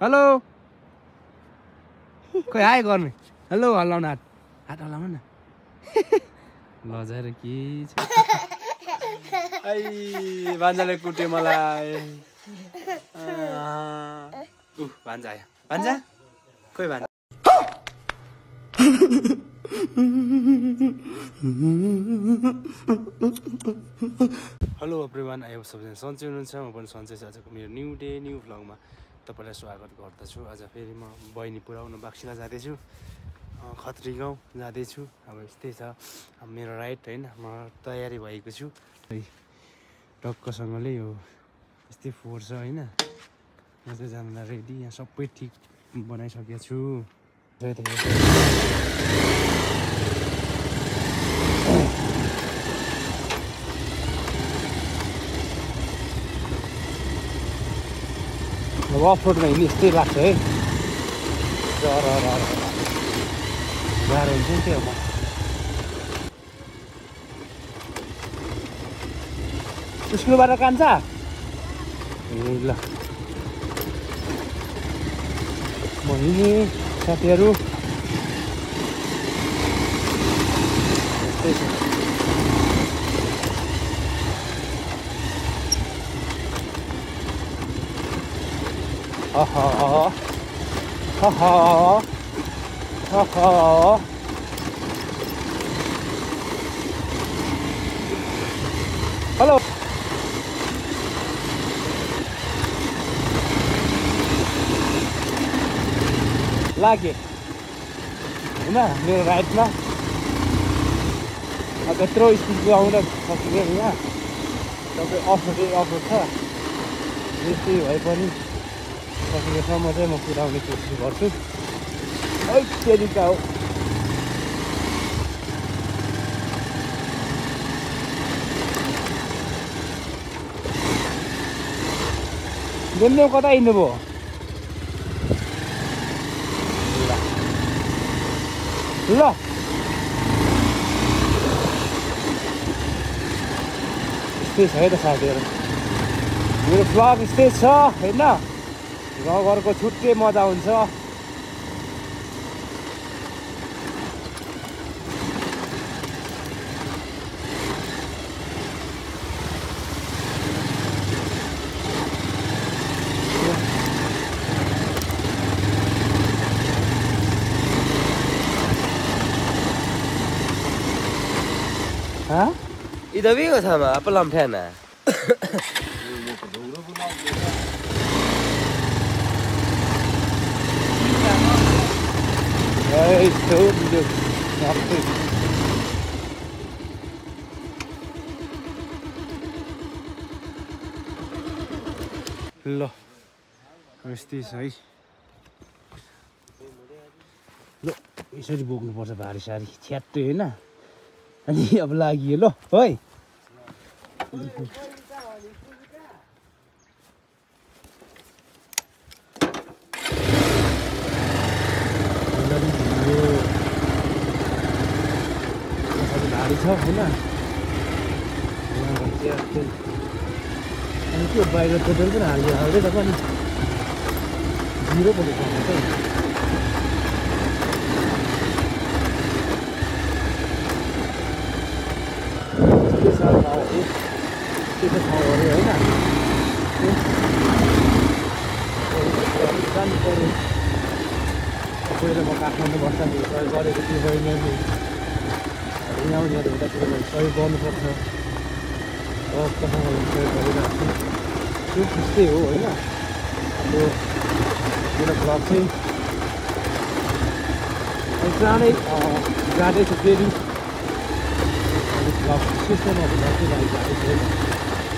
Hello खोइ high गर्ने hello हल्लाउन हात हल्लाउनु न लजाएर के छ आई भान्जाले कुट्यो मलाई भान्जा आयो भान्जा खोइ भान्जा हेलो एभ्रिवान आई होप सबैजना सन्चै हुनुहुन्छ म पनि सन्चै छु आजको मेरो न्यू डे न्यू भ्लगमा तपाईँलाई स्वागत गर्दछु आज फेरि म बहिनी पुऱ्याउन बाक्सिला जाँदैछु खत्री गाउँ जाँदैछु अब यस्तै छ मेरो राइड होइन म तयारी भएको छु टक्कसँगले यो यस्तै फोहोर छ होइन म चाहिँ जाँदा रेडी यहाँ सबै ठिक बनाइसकेको छु अफरोडमा हिँड्ने यस्तै लाग्छ है गाह्रो हुन्छ नि त्यो स्कुलबाट कान्छ ए ल म हिँड्ने साथीहरू यस्तै छ हेलो लाग्यो होइन मेरो राइडमा अब यत्रो स्पिड आउन सकिँदैन यहाँ तपाईँ अफरोड छ यस्तै भए पनि सकेसम्म चाहिँ म पुऱ्याउने कोसिस गर्छु है तेरिका हो बेन्ने कता हिँड्नुभयो ल यस्तै छ है त साथीहरू मेरो भ्लग यस्तै छ होइन गाउँघरको छुट्टै मजा हुन्छ Ida vigo sama apa lampena? Hey, told you. ल यस्तै छ है ल यसरी बोक्नुपर्छ भारी सारी छ्याट्टै होइन अनि अब लागि ल है भारी छ होइन अनि त्यो बाहिर पेट्रोल पनि हाल्दै त पनि जिरो बोलेको त्यो ठाउँ अरे होइन जानु पऱ्यो पहिला म काठमाडौँ बस्दाखेरि सहयोग गरेको त्यो बहिनीहरूले यहाँ उनीहरू हुँदाखेरि मैले सहयोग गर्नुपर्छ टक्कसँग सहयोग गरिरहेको छु त्यो त्यस्तै हो होइन अब मेरो भ्लग चाहिँ चाँडै जाँदैछु फेरि भ्लग सिस्टम अब जाँदै जाँदैछु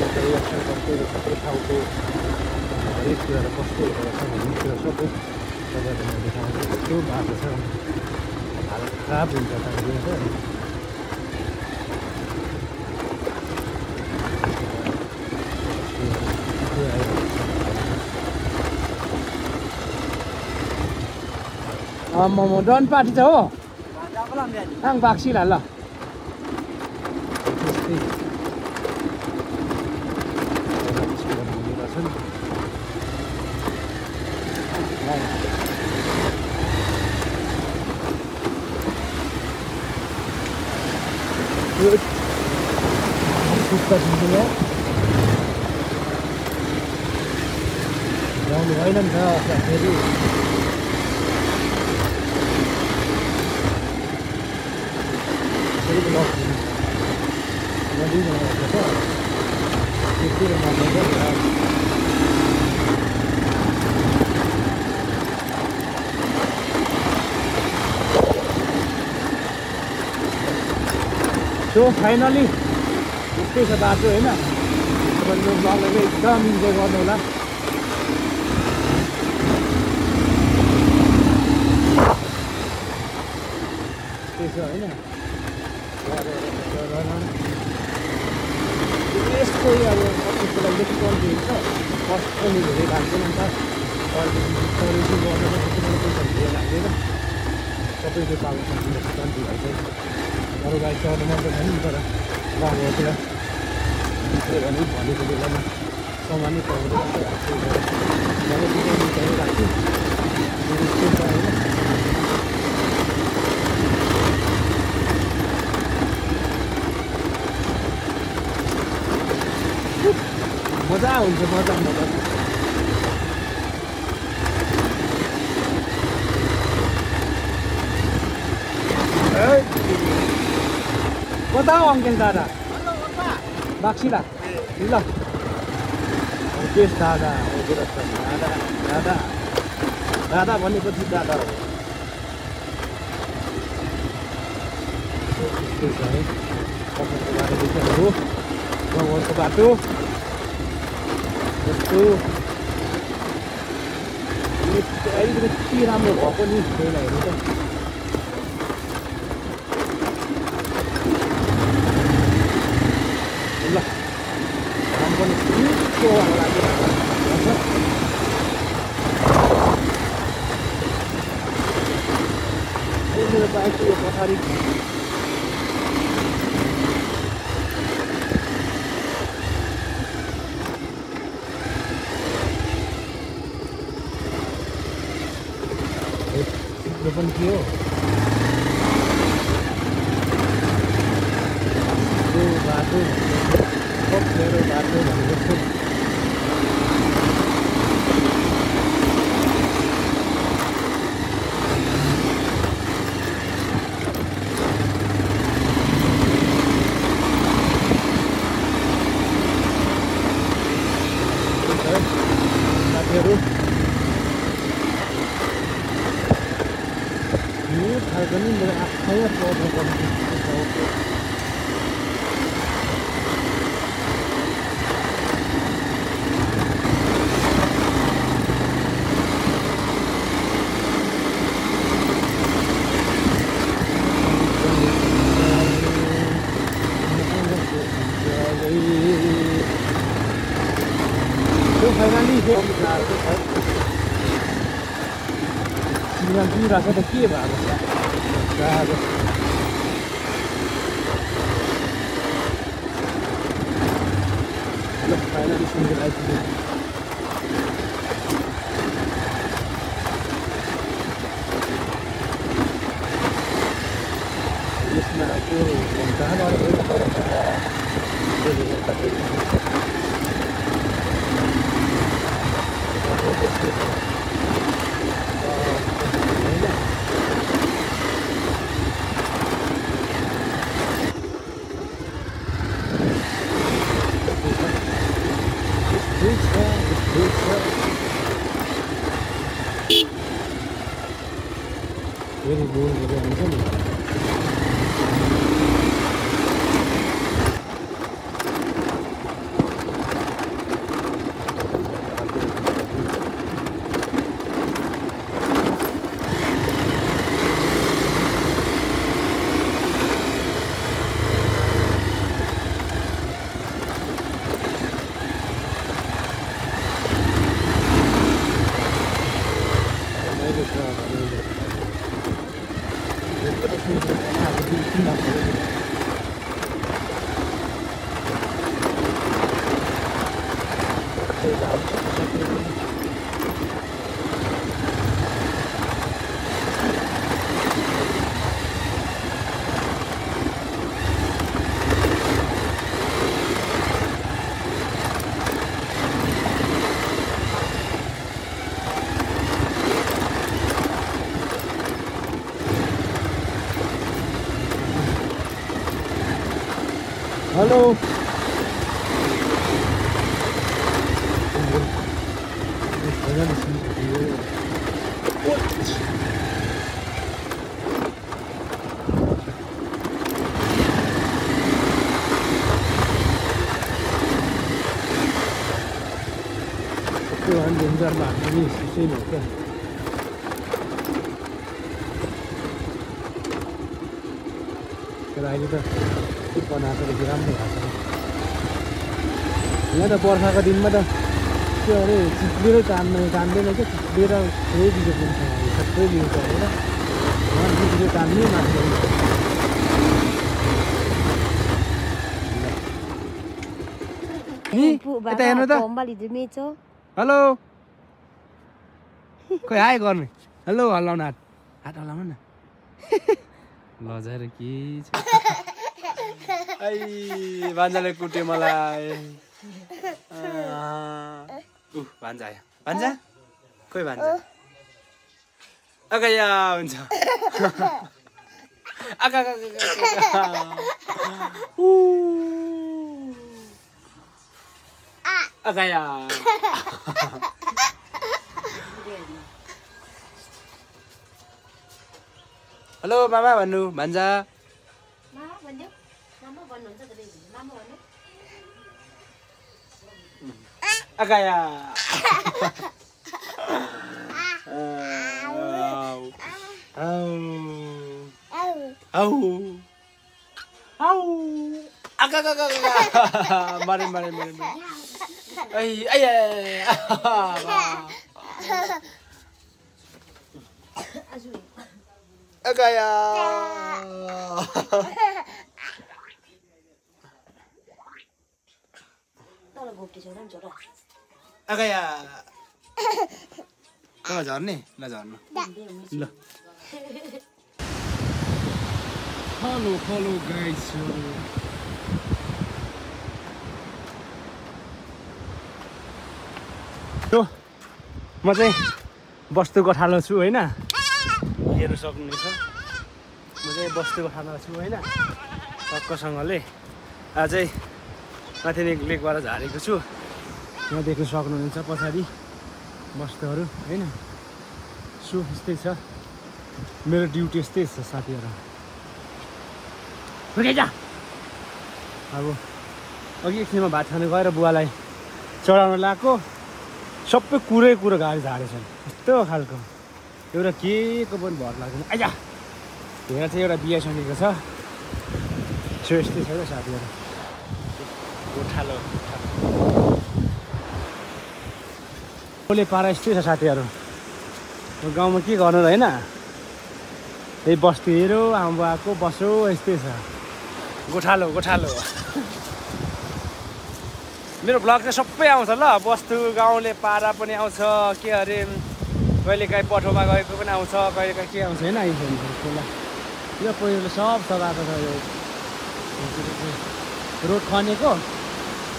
सबै ठाउँको हरेक कुराहरू कस्तो हुँदो रहेछ भन्ने कुरा सबै तपाईँहरूलाई म देखाउँछु कस्तो बाटो छ हालत खराब हुन्छ तपाईँको मोमो डन पार्टी छ हो आङ बाक्सिला ल ल्याउनु होइन नि त फेरि फेरि ब्लक सो फाइनली यस्तै छ बाटो होइन तपाईँले ब्लगलाई चाहिँ एकदम इन्जोय गर्नु होला त्यही छ होइन यस्तो अब सबैको लागि बेसी कम्ती हुन्छ फर्स्ट पनि धेरै लाग्दैन नि त सर्भिसिङ गर्दा पैसा धेरै लाग्दैन सबैले पाल्नु सक्ने कम्ती भइसक्यो अरू गाडी चढ्नु मन त छैन नि तर गाउँघरतिर त्यही भने भनेको बेलामा सामानै पाउँदैन राख्छु मजा हुन्छ मजा कता हो अङ्केल दादा बाक्सिला ल त्यस दादा दादा दादा दादा भनेपछि दादा हो त्यही छ है कफनको बाटो देखिहाल्नु गाउँघरको बाटो जस्तो अहिले के राम्रो भएको नि पहिला हेर्नु त ल घाम पनि के लाग्यो मेरो बाइकको यो पछाडि यो पनि के हो यो बाटो मेरो बाटो भनेको साथीहरू यो खालको नि मेरो आफैमा प्रब्लम गर्नु फाइनली सिग्नल दिइरहेको त के भएको छ फाइनली सिग्नल आइपुग्यो यसमा त्यो कहाँबाट very good हेलो डेन्जरमा हामी सेम हो क्या तर अहिले त बनाएकोदेखि राम्रो भएको छ यहाँ त बर्खाको दिनमा त के अरे चिप्लेरै तान्दैन क्या चिप्लेर थोरै दिएको पनि छ सबै लिन्छ होइन उहाँ चिप्लेर तान्ने माथि यता हेर्नु त हेलो खोइ हाई गर्ने हेलो हल्लाउनु हात हल्लाउनु न लजाएर के छ आई भान्जाले कुट्यो मलाई भान्जा आयो भान्जा खोइ भान्जा अगाया हुन्छ अगाया हेलो मामा भन्नु भान्जा अगाया मारे अगाया अगाया झर्ने ल झर्नु ल हेलो गाइस म चाहिँ बस्तु गोठालो छु होइन हेर्नु सक्नुहुनेछ म चाहिँ बस्तु गोठालो छु होइन टक्कसँगले अझै माथि लेकबाट झारेको छु यहाँ देख्न सक्नुहुनेछ पछाडि बस्तुहरू होइन सो यस्तै छ मेरो ड्युटी यस्तै छ साथीहरू अब अघि एकछिनमा भात खानु गएर बुवालाई चढाउन लगाएको सबै कुरो गाडी झारेछन् यस्तो खालको एउटा केको पनि भर लाग्दैन आइजा हेर चाहिँ एउटा बिहा सकेको छ सो यस्तै छ क्या साथीहरू गोठालो कसले पारा यस्तै छ साथीहरू गाउँमा के गर्नु होइन यही बस्ती हेऱ्यो आमा आएको बस्यो यस्तै छ गोठालो मेरो ब्लग चाहिँ सबै आउँछ ल बस्तु गाउँले पारा पनि आउँछ के अरे कहिलेकाहीँ पठोमा गएको पनि आउँछ कहिलेकाहीँ के आउँछ होइन खोला यो पहिरो सब सघाएको छ यो रोड खनेको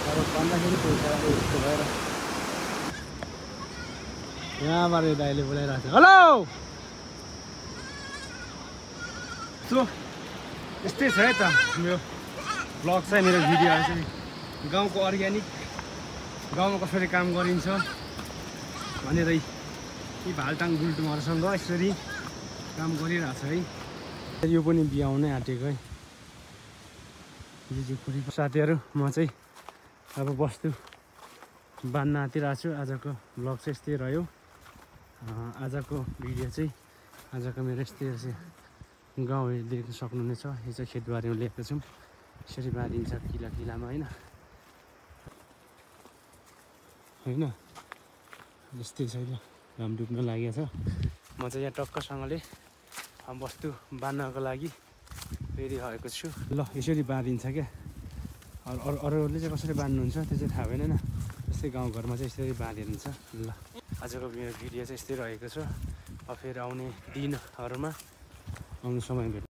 रोड खन्दाखेरि पैसा यस्तो भएर यहाँबाट दाइले बोलाइरहेको छ हेलो सो यस्तै छ है त मेरो ब्लग चाहिँ मेरो भिडियोहरू चाहिँ गाउँको अर्ग्यानिक गाउँमा कसरी काम गरिन्छ भनेर यी भालटाङ बुल्टुङहरूसँग यसरी काम गरिरहेको छ है यो पनि बिहाउनै आँटेको है साथीहरू म चाहिँ अब बस्तु बाँध्न आँटिरहेको छु आजको ब्लग चाहिँ यस्तै रह्यो आजको भिडियो चाहिँ आजको मेरो यस्तै चाहिँ गाउँहरू देख्न सक्नुहुनेछ यो चाहिँ खेतबारीमा ल्याएको छौँ यसरी बाँधिन्छ किलामा होइन यस्तै छ अहिले घाम डुब्न लागेको छ म चाहिँ यहाँ टक्कसँगले बस्तु बाँध्नको लागि फेरि आएको छु ल यसरी बाँधिन्छ क्या अरूहरूले चाहिँ कसरी बाँध्नुहुन्छ त्यो चाहिँ थाहा भएन जस्तै गाउँघरमा चाहिँ यसरी बाँधिन्छ ल आजको मेरो भिडियो चाहिँ यस्तै रहेको छ अब फेरि आउने दिनहरूमा आउने समय भेट्नु